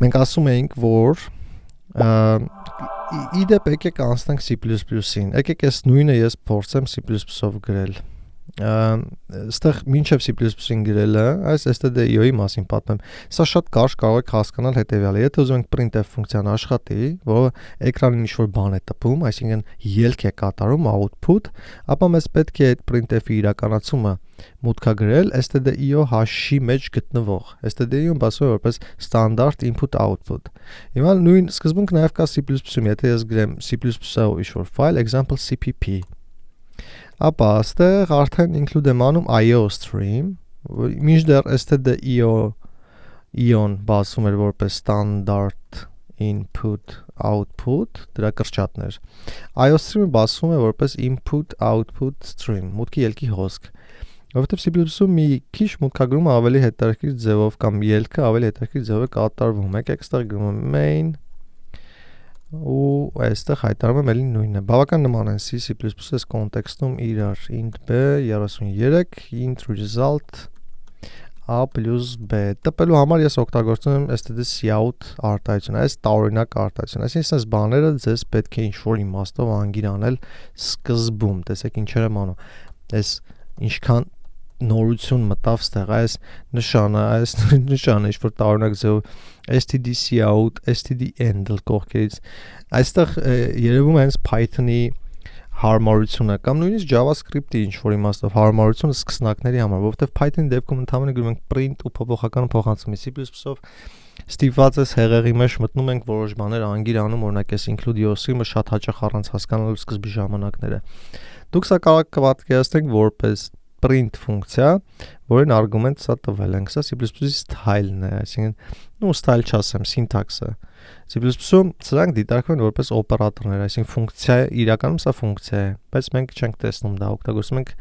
մենք ասում էինք, որ իդեպ եկեք անցնենք C++-ին, եկեք ես նույնը ես փորձեմ C++-ով գրել, ստեղ մինչև C++-ին գրելը, այս stdio-ի մասին պատմեմ, սա շատ կարճ կարող եք հասկանալ հետևյալը, եթե ուզում եք printf ֆունկցիան աշխատի, որը էկրանին ինչ-որ բան է տպում, այսինքն ելք է կատարում, output, ապա մեզ պետք է այդ printf-ի իրականացումը մուտքագրել stdio հաշի մեջ գտնվող, stdio-ն բացվում է որպես standard input-output, հիմա նույն սկզբունք նաև կա C++-ում, եթե ես գրեմ C++-ով ինչ-որ file, example cpp, ապա այստեղ արդեն include եմ անում IO stream, մինչդեռ stdio-ն բացվում էր որպես standard input output, դրա կրճատներ։ IO stream-ը բացվում է որպես input output stream, մուտքի ելքի հոսք։ Որովհետև C++-ում մի քիչ մուտքագրումը ավելի հետաքրքիր ձևով կամ ելքը ավելի հետաքրքիր ձևով է կատարվում։ Եկեք այստեղ գրում եմ main ու այստեղ հայտարարում եմ էլի նույնը։ Բավական նման են C++-ս կոնտեքստում իրար int b 33 int result a plus b տպելու համար ես օգտագործում եմ std-cout արտահայտությունը, այս տարօրինակ արտահայտությունը, այսինքն այս բաները ձեզ պետք է ինչ-որ իմաստով անգիր անել սկզբում, տեսեք ինչեր եմ անում, այս ինչքան նորություն մտավ ստեղ, այս նշանը ինչ-որ տարօրինակ ձևով std-cout, std-handle կողքերից, այստեղ երևում է հենց Python-ի հարմարությունը կամ նույնիսկ JavaScript-ի ինչ-որ իմաստով հարմարությունը սկսնակների համար, որովհետև Python-ի դեպքում ընդհանրապես գրում ենք print ու փոփոխական փոխանցում, C++-ով ստիպված ես հեղեղի մեջ մտնում ենք որոշ բաներ անգիր անում, օրինակ այս include stream-ը շատ հաճախ առանց հասկանալու սկզբի ժամանակները։ Դուք սա կարող եք պատկերացնեք որպես print ֆունկցիա, որին արգումենտ սա տվել ենք, սա C++-ի style-ն է, այսինքն style չասեմ, syntax-ը։ C++-ում սրանք դիտարկվում են որպես օպերատորներ, այսինքն ֆունկցիա, իրականում սա ֆունկցիա է, բայց մենք չենք տեսնում դա, օգտագործում ենք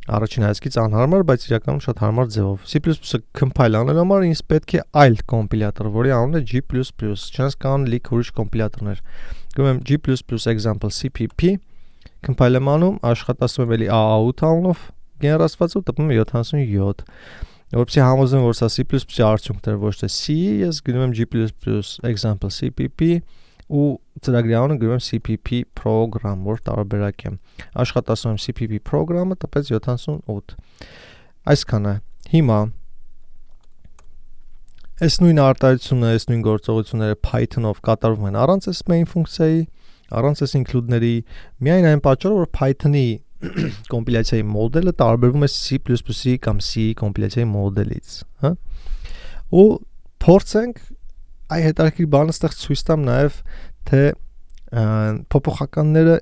առաջին հայացքից անհարմար, բայց իրականում շատ հարմար ձևով։ C++-ը compile անելու համար ինձ պետք է այլ կոմպիլյատոր, որի անունը G++, չնայած կան լիք ուրիշ կոմպիլյատորներ։ Գրում եմ G++ example cpp, compile եմ անում, աշխատացնում եմ էլի out անունով գեներացված ու տպում եմ 77։ Որպեսզի համոզեմ, որ սա C++-ի արդյունքն է, ոչ թե C, ես գրում եմ G++ example cpp ու ծրագրի անունը գրում եմ cpp program, որ տարբերակ է։ Աշխատացնում եմ cpp program-ը, տպեց 78։ Այսքանը։ Հիմա այս նույն արտահայտությունը, այս նույն գործողությունները Python-ով կատարվում են առանց այս main ֆունկցիայի, առանց այս include-ների, միայն այն պատճառով, որ Python-ի կոմպիլյացիայի մոդելը տարբերվում է C++-ի կամ C-ի կոմպիլյացիայի մոդելից, հա։ Ու փորձենք այ հետաքրքիր բանը ստեղ ցույց տամ նաև թե փոփոխականները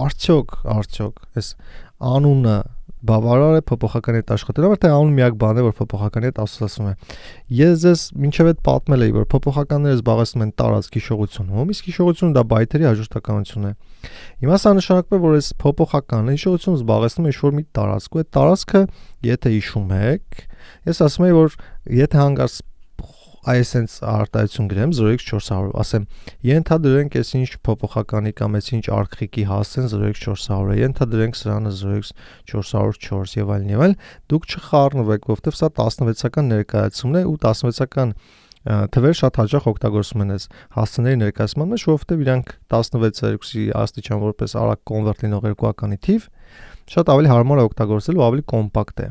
արդյոք այս անունը բավարար է փոփոխականի հետ աշխատելու համար, թե անունը միակ բանն է, որ փոփոխականի հետ ասոցացվում է։ Ես ձեզ մինչև այդ պատմել էի, որ փոփոխականները զբաղեցնում են տարածք հիշողությունում, իսկ հիշողությունը դա բայթերի հաջորդականություն է։ Հիմա սա նշանակում է, որ այս փոփոխականը հիշողությունը զբաղեցնում է ինչ-որ մի տարածք, ու այդ տարածքը, եթե հիշում եք, ես ասում եմ, որ եթե հանգած այսենց արտահայտություն գրեմ 0x400, ասեմ, ենթադրենք այս ինչ փոփոխականի կամ այս ինչ արքխիկի հասցեն 0x400 է, ենթադրենք սրանը 0x404 եւ այլն, դուք չխառնվեք, որովհետեւ սա 16-ական ներկայացումն է ու 16-ական թվեր շատ հաճախ օգտագործում են այս հասցեների ներկայացման մեջ, որովհետեւ իրանք 16-2-ի աստիճան որպես արագ կոնվերտ լինող երկուականի թիվ շատ ավելի հարմար է օգտագործել ու ավելի կոմպակտ է։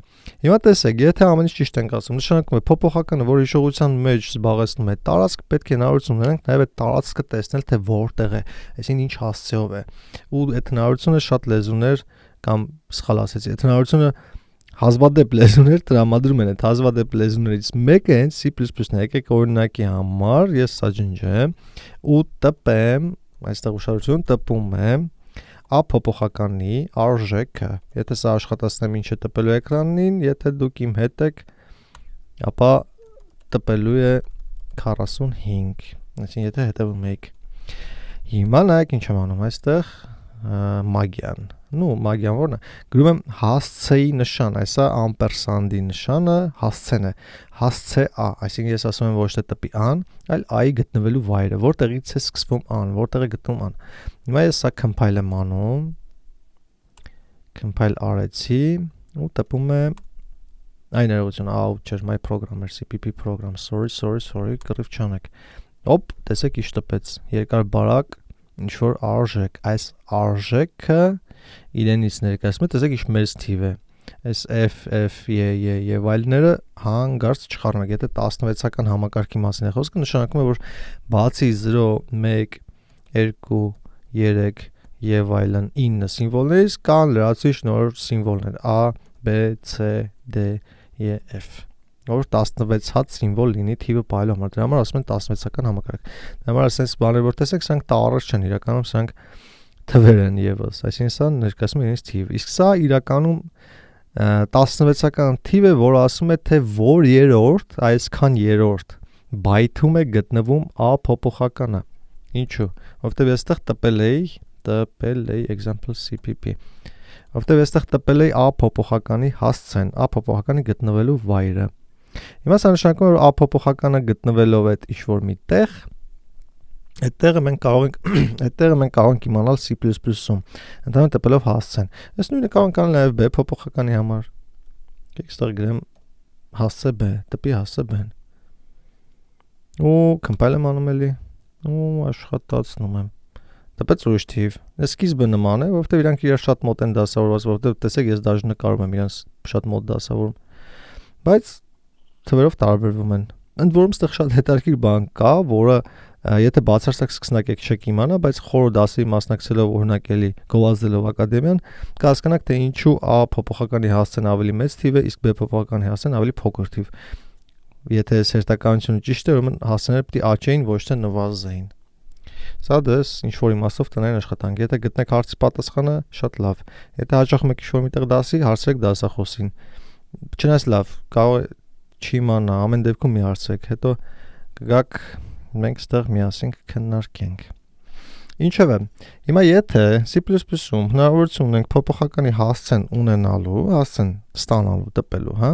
Հիմա տեսեք, եթե ամեն ինչ ճիշտ ենք ասում, նշանակում է փոփոխականը, որ հիշողության մեջ զբաղեցնում է տարածք, պետք է հնարավորություն ունենանք նաև այդ տարածքը տեսնել, թե որտեղ է, այսինքն ինչ հասցեով է։ Ու այդ հնարավորությունը շատ լեզուներ կամ սխալ ասեցի, այդ հնարավորությունը հազվադեպ լեզուներ տրամադրում են, այդ հազվադեպ լեզուներից մեկը հենց C++-ն է։ Եկեք օրինակի համար ես սա ջնջեմ ու տպեմ, այստեղ ուշադրություն տպում եմ a փոփոխականի արժեքը։ Եթե սա աշխատացնեմ ինչ է տպելու էկրանին, եթե դուք իմ հետ եք, ապա տպելու է 45, այսինքն եթե հետևում եք։ Հիմա նայեք ինչ եմ անում այստեղ մագիան։ Մագիան որն է։ Գրում եմ հասցեի նշան, այսա ամպերսանդի նշանը հասցեն է։ Հասցե a, այսինքն ես ասում եմ ոչ թե տպի an, այլ a-ի գտնվելու վայրը, որտեղից է սկսվում an, որտեղ է գտնվում an։ Հիմա ես սա compile եմ անում, compile արեցի ու տպում է Այն ներողություն, out չէր, my programmer, CPP program, sorry, կռիվ չանեք։ Ոպ, տեսեք ինչ տպեց, երկար բարակ, ինչ-որ արժեք, այս արժեքը իրենից ներկայացնում է, տեսեք ինչ մեծ թիվ է, այս F, եւ այլները հանգարց չխառնեք, եթե 16-ական համակարգի մասին է խոսքը, նշանակում է, որ բացի 0, 1, 2, 3 եւ այլն 9 սիմվոլներից կան լրացուցիչ նոր սիմվոլներ A, B, C, D, E, F, որ 16 հատ սիմվոլ լինի թիվը պահելու համար։ Դրա համար ասում են 16-ական համակարգ։ Դրա համար ասենց բաներ որ տեսեք, սրանք տառեր չեն, իրականում սրանք թվեր են եւս, այսինքն սա ներկայացնում է իրենց թիվ։ Իսկ սա իրականում 16-ական թիվ է, որ ասում է թե որ երրորդ, այսքան երրորդ բայթում է գտնվում A փոփոխականը։ Ինչու՞։ Որովհետեւ այստեղ տպել էի example cpp, որովհետև այստեղ տպել էի A փոփոխականի հասցեն, A փոփոխականի գտնվելու վայրը։ Հիմա սա նշանակում է, որ A փոփոխականը գտնվելով այդ ինչ-որ մի տեղ, այդտեղը մենք կարող ենք իմանալ C++-ում, ընդհանրապես տպելով հասցեն։ Այս նույնը կարող ենք անել նաև B փոփոխականի համար։ Այստեղ գրեմ հասցե B, տպի հասցե B-ն։ Ու compile եմ անում էլի, ու աշխատացնում եմ։ Տպեց ուրիշ թիվ։ Այս սկիզբը նման է, որովհետև իրանք իրար շատ մոտ են դասավորված, որովհետև տեսեք, ես դաժե նկարում եմ իրանց շատ մոտ դասավորում։ Բայց թվերով տարբերվում են։ Ընդ որում ստեղ շատ հետաքրքիր բան կա, որը եթե բացարձակ սկսնակ եք չեք իմանա, բայց խորը դասերի մասնակցելով օրինակ էլի գովազդելով ակադեմիան, կհասկանաք թե ինչու A փոփոխականի հասցեն ավելի մեծ թիվ է, իսկ B փոփոխականի հասցեն ավելի փոքր թիվ։ Եթե սերտականությունը ճիշտ է, ուրեմն հասցեները պետք է աճեին, ոչ թե նվազեին։ Սա դες ինչ-որ իմաստով տնային աշխատանք։ Եթե գտնեք հարցի պատասխանը, շատ լավ։ Եթե հաճախում եք ինչ-որ միտեղ դասի, հարցրեք դասախոսին։ Չնայած լավ, կարող է չիմանա, ամեն դեպքում մի հարցրեք, հետո կգաք մենք ստեղ միասին կքննարկենք։ Ինչևէ, հիմա եթե C++-ում հնարավորություն ունենք փոփոխականի հասցեն ունենալու, հասցեն ստանալու, տպելու, հա,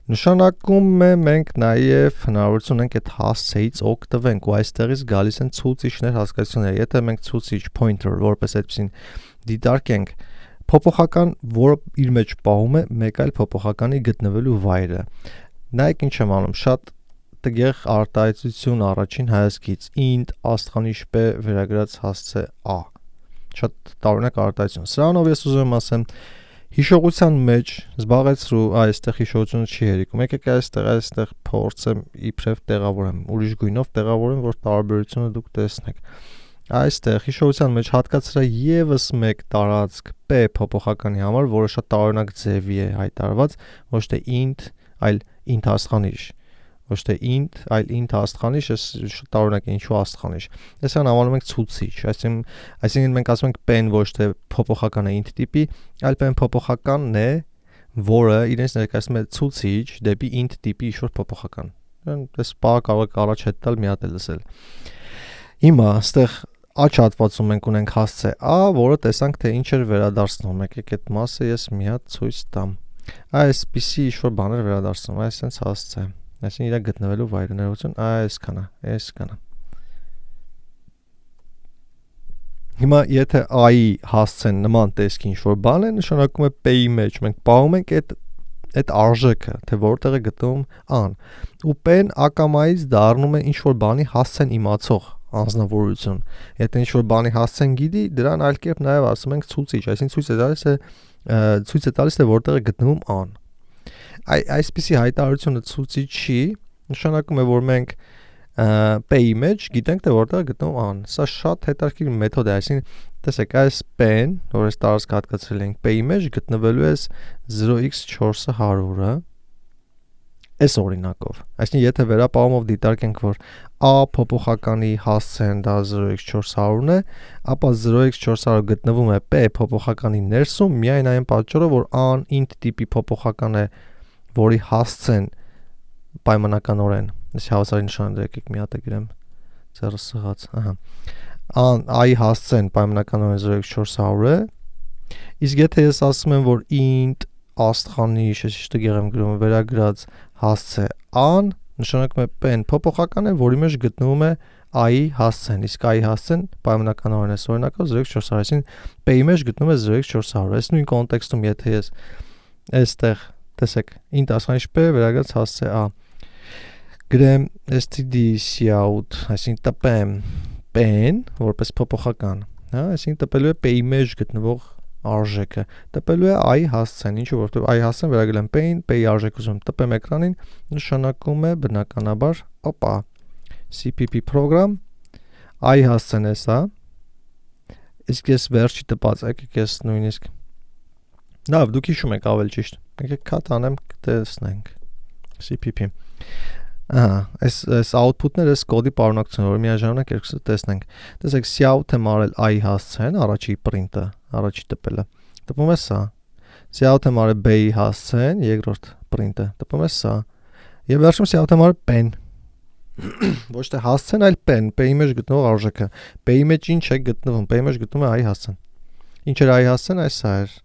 նշանակում է մենք նաև հնարավորություն ունենք այդ հասցեից օգտվենք ու այստեղից գալիս են ցուցիչներ հասկացությունները։ Եթե մենք ցուցիչ pointer որպես այդպեսին դիտարկենք, փոփոխական, որը իր մեջ պահում է մեկ այլ փոփոխականի գտնվելու վայրը։ Նայեք ինչ եմ անում, շատ տգեղ արտահայտություն առաջին հայացքից int աստղանիշ p վերագրած հասցե a։ Շատ տարօրինակ արտահայտություն։ Սրանով ես ուզում եմ ասեմ հիշողության մեջ զբաղեցրու, այստեղ հիշողությունը չի հերիքում։ Եկեք այստեղ փորձեմ իբրև տեղավորեմ, ուրիշ գույնով տեղավորեմ, որ տարբերությունը դուք տեսնեք։ Այստեղ հիշողության մեջ հատկացրա եւս մեկ տարածք p փոփոխականի համար, որը շատ տարօրինակ ձևի է հայտարարված, ոչ թե int, այլ int աստղանիշ։ Ոչ թե int, այլ int աստղանիշ, այս շատ տարօրինակ է, ինչու աստղանիշ։ Այսինքն անվանում ենք ցուցիչ, այսինքն մենք ասում ենք p-ն ոչ թե փոփոխական է int տիպի, այլ p-ն փոփոխականն է, որը իրենց ներկայացնում է ցուցիչ դեպի int տիպի ինչ-որ փոփոխական։ Այս բառը կարող եք առաջ հետ տալ, մի հատ լսել։ Հիմա այստեղ աջ հատվածում մենք ունենք հասցե a, որը տեսանք թե ինչ էր վերադարձնում։ Եկեք այդ մասը ես մի հատ ցույց տամ։ Այսպիսի ինչ-որ բաներ վերադարձնում, այսպես հասցե։ Այսինքն իր գտնվելու վայրը ներողություն, այսքանը։ Հիմա եթե a-ի հասցեն նման տեսքի ինչ-որ բան է, նշանակում է p-ի մեջ մենք պահում ենք այդ արժեքը, թե որտեղ է գտնվում a-ն։ Ու p-ն ակամայից դառնում է ինչ-որ բանի հասցեն իմացող անձնավորություն։ Եթե ինչ-որ բանի հասցեն գիտի, դրան այլ կերպ նաև ասում ենք ցուցիչ, այսինքն ցույց է տալիս թե որտեղ է գտնվում a-ն։ Այսպիսի հայտարարությունը ցուցիչի նշանակում է, որ մենք p-ի մեջ գիտենք թե որտեղ է գտնվում a-ն։ Սա շատ հետաքրքիր մեթոդ է, այսինքն տեսեք, այս p-ն, որ այս տարածք հատկացրել ենք, p-ի մեջ գտնվելու է 0x400-ը այս օրինակով։ Այսինքն եթե վերապահումով դիտարկենք, որ a փոփոխականի հասցեն դա 0x400-ն է, ապա 0x400 գտնվում է p փոփոխականի ներսում միայն այն պատճառով, որ a-ն int տիպի փոփոխական է, որի հասցեն պայմանականորեն, այս հավասարի նշանը եկեք մի հատ գրեմ, ձեռը սղաց, a-ի հասցեն պայմանականորեն 0x400 է, իսկ եթե ես ասում եմ, որ int աստղանիշ, ես ճիշտ եմ գրում, վերագրած հասցե a-ն, նշանակում է p-ն փոփոխական է, որի մեջ գտնվում է a-ի հասցեն, իսկ a-ի հասցեն պայմանականորեն է օրինակով 0x400, այսինքն p-ի մեջ գտնվում է 0x400։ Այս նույն կոնտեքստում եթե ես այստեղ տեսեք, int ասխանիշ p վերագրած հասցե a։ Գրեմ std cout, այսինքն տպեմ p-ն, որպես փոփոխական, հա, այսինքն տպելու է p-ի մեջ գտնվող արժեքը, տպելու է i հասցեն, ինչու որտեղ i հասցեն վերագրել եմ p-ին, p-ի արժեք ուզում տպեմ էկրանին, նշանակում է բնականաբար, օպա, cpp program, i հասցեն է սա, իսկ ես վերջի տպած, եկեք ես նույնիսկ, լավ, դուք հիշում եք ավել ճիշտ, եկեք cut անեմ, տեսնենք, cpp, այս output-ները այս կոդի պարունակությունները, որ միաժամանակ երկուսը տեսնենք, տեսեք, cout եմ արել i հասցեն, առաջի print-ը, առաջի տպելը, տպում է սա, cout եմ արել b-ի հասցեն, երկրորդ print-ը, տպում է սա, և վերջում cout եմ արել pen, ոչ թե հասցեն, այլ pen, p-ի մեջ գտնող արժեքը, p-ի մեջ ինչ է գտնվում, p-ի մեջ գտնում է i հասցեն, ինչ էր i հասցեն, այս սա էր,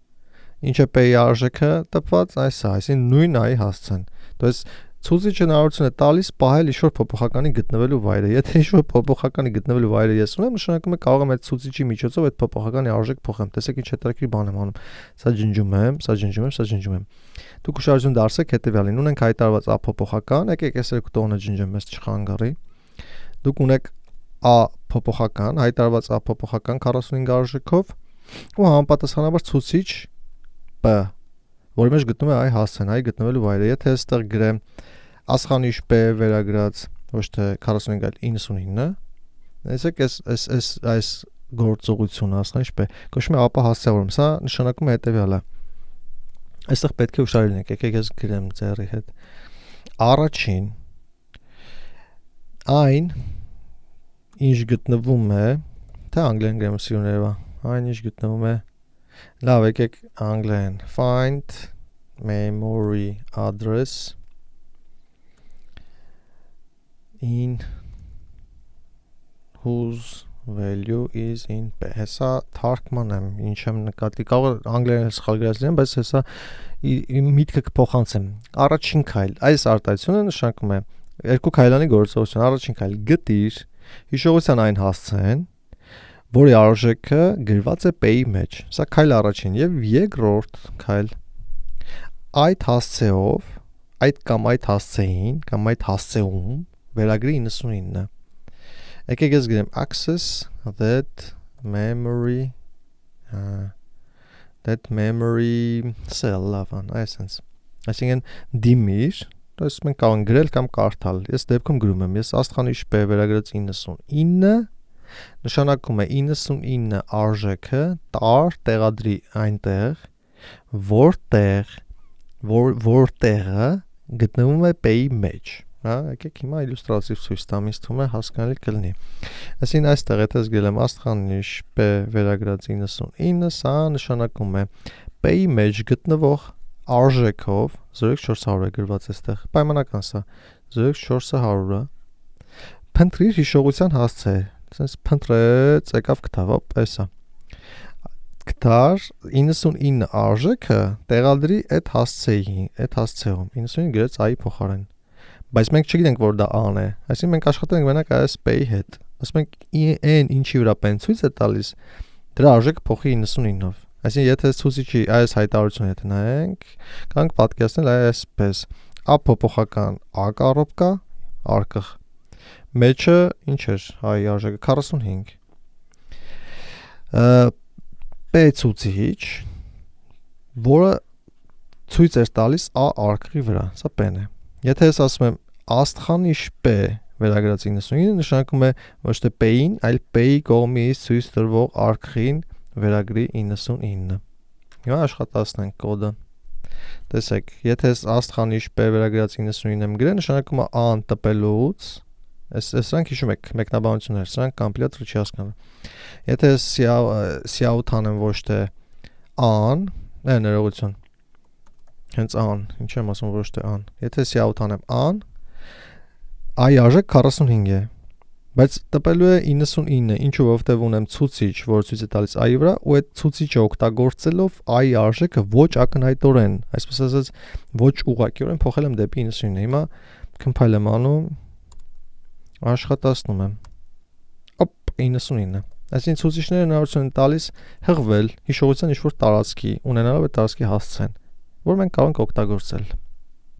ինչ է p-ի արժեքը տպված, այս սա, այսին նույն i հասցեն, դոս ցուցիչը հնարավորություն է տալիս պահել ինչ-որ փոփոխականի գտնվելու վայրը։ Եթե ինչ-որ փոփոխականի գտնվելու վայրը ես ունեմ, նշանակում է կարող եմ այդ ցուցիչի միջոցով այդ փոփոխականի արժեք փոխեմ։ Տեսեք ինչ հետաքրքիր բան եմ անում։ Սա ջնջում եմ, սա ջնջում եմ, սա ջնջում եմ։ Դուք ուշադրություն դարձեք հետևյալին։ Ունենք հայտարարված a փոփոխական, եկեք այս երկու տողը ջնջեմ, ես չխանգարի։ Դուք ունեք a փոփոխական, հայտարարված a փոփոխական 45 արժեքով ու համապատասխանաբար ցուցիչ p, որի մեջ գտնում է i հասցեն, i գտնվելու վայրը։ Եթե այստեղ գրեմ ասխանիշ p վերագրած ոչ թե 45 այլ 99, տեսեք այս գործողությունը ասխանիշ p կոչվում է ապա հասցեավորում, սա նշանակում է հետևյալը։ Այստեղ պետք է ուշադրել լինեք, եկեք ես գրեմ ձեռի հետ։ Առաջին այն ինչ գտնվում է, թե անգլերեն գրեմ սիրուներով, այն ինչ գտնվում է, լավ, եկեք անգլերեն, find memory address in whose value is in p, հեսա թարգման եմ, ինչ եմ նկատի, կարող անգլերեն սխալ գրած լինեմ, բայց հեսա միտքը կփոխանցեմ։ Առաջին քայլ, այս արտահայտությունը նշանակում է երկու քայլանի գործողություն, առաջին քայլ գտիր հիշողության այն հասցեն, որի արժեքը գրված է p-ի մեջ, սա քայլ առաջին, եւ երկրորդ քայլ այդ հասցեով, այդ կամ այդ հասցեին, կամ այդ հասցեում վերագրի 99։ Եկեք ես գրեմ access that memory cell լավան, այսենց։ Այսինքն դիմիր, դες մենք կարող ենք գրել կամ կարդալ։ Ես դեպքում գրում եմ, ես աստղանիշ p վերագրած 99 նշանակում է 99 արժեքը տար տեղադրի այնտեղ, որտեղը գտնվում է p-ի մեջ, հա, եկեք հիմա իլյուստրատիվ ցույց տամ, ինձ թվում է հասկանալի կլինի։ Այսինքն այստեղ եթե ես գրեմ աստղանիշ p վերագրած 99, սա նշանակում է p-ի մեջ գտնվող արժեքով 0400 է գրված այստեղ, պայմանական սա 0400-ը փնտրիր հիշողության հասցե, sense փնտրեց, եկավ գտավ, էսա։ Գտար 99 արժեքը տեղադրի այդ հասցեին, այդ հասցեում, 99 գրեց i փոխարեն։ Բայց մենք չգիտենք, որ դա a-ն է, այսինքն մենք աշխատում ենք մենակ այս p-ի հետ։ Ասում ենք n ինչի վրա p-ն ցույց է տալիս, դրա արժեքը փոխի 99-ով։ Այսինքն եթե ցուցիչի այս հայտարարությունը եթե նայենք, կարող պատկերացնել այսպես. a փոփոխական a կառոպկա, արկղ մեջը ինչ էր, i արժեքը 45։ p ցուցիչ, որը ցույց էր տալիս a արկղի վրա, սա p-ն է։ Եթե ես ասում եմ աստղանիշ p վերագրած 99, նշանակում է ոչ թե p-ին, այլ p-ի կողմից ցույց տրվող արկղին վերագրի 99։ Հիմա աշխատացնենք կոդը։ Տեսեք, եթե ես աստղանիշ p վերագրած 99 եմ գրել, նշանակում է a-ն տպելուց, սրանք հիշում եք մեկնաբանություններ, սրանք կամպիլյատորը չի հասկանում։ Եթե ես cout անեմ ոչ թե a-ն, ներողություն, հենց a-ն, ինչ եմ ասում ոչ թե a-ն, եթե cout անեմ a-ն, i արժեք 45 է, բայց տպելու է 99, ինչու որովհետև ունեմ ցուցիչ, որ ցույց է տալիս i-ի վրա, ու այդ ցուցիչը օգտագործելով i արժեքը ոչ ակնհայտորեն, այսպես ասած ոչ ուղղակիորեն փոխել եմ դեպի 99։ Հիմա compile եմ անում, աշխատացնում եմ։ Օպ, 99։ Այսինքն ցուցիչները հնարավորություն են տալիս հղվել հիշողության ինչ-որ տարածքի, ունենալով այդ տարածքի հասցեն։ որ մենք կարող ենք օգտագործել։